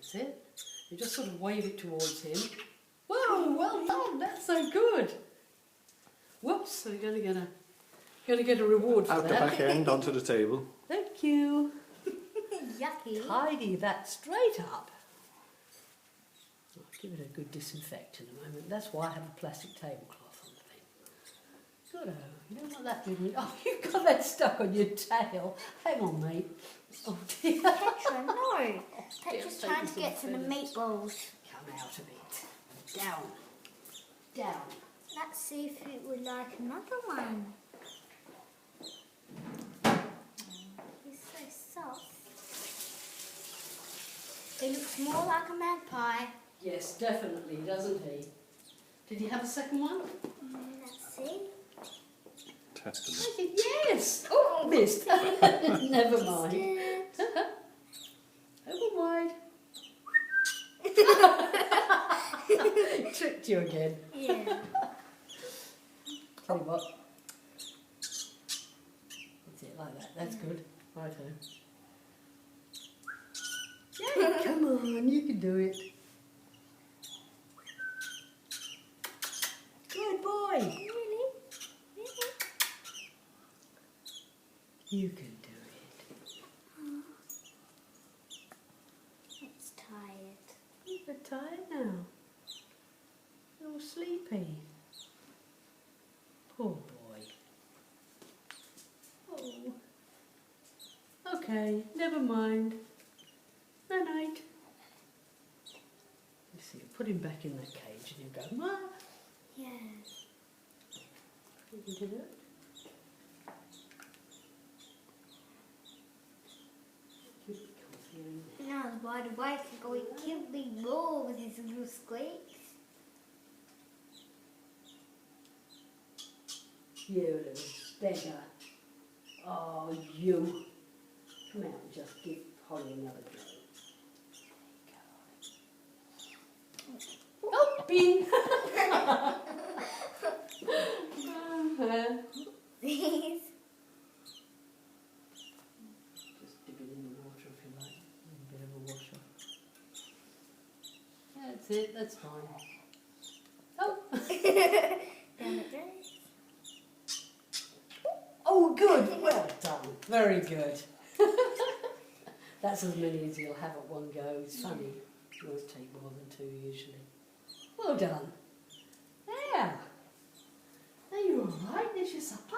That's it. You just sort of wave it towards him. Whoa, well done, that's so good. Whoops, so you're going to get a reward for Out the that. back end, onto the table. Thank you. Yucky. Tidy that straight up. I'll give it a good disinfect in a moment. That's why I have a plastic tablecloth on the thing. Good. You don't want that with me. Oh, you've got that stuck on your tail. Hang on, mate. Oh dear. Petra, no. Petra's Dear, trying take to get to the some meatballs. Come out a bit. Down. Down. Let's see if it would like another one. He's so soft. He looks more like a magpie. Yes, definitely, doesn't he? Did he have a second one? Let's see. Testament. I think yes. Oh, missed. Never mind. Open wide. Tricked you again. Yeah. Tell you what. That's it, like that. That's good. Righto. Yeah, come on, you can do it. Good boy. Really? Really? You can do it. It's tired. You're tired now. You're sleepy. Poor boy. Oh. Okay, never mind. Night night. You see, you put him back in that cage and you go, Ma. Yes. You can do it. Keep it comfy in there. Now he's wide awake and going to kill me more with his little squeaks. You little beggar. Oh, you. Come out and just give Holly another go. Oh, Bean! Please. Just dip it in the water if you like. A bit of a wash off. That's it, that's fine. Oh! Down it goes. Oh, good! Well done. Very good. That's as many as you'll have at one go. It's funny. You always take more than two usually. Well done. There. Now you're alright. There's your supper.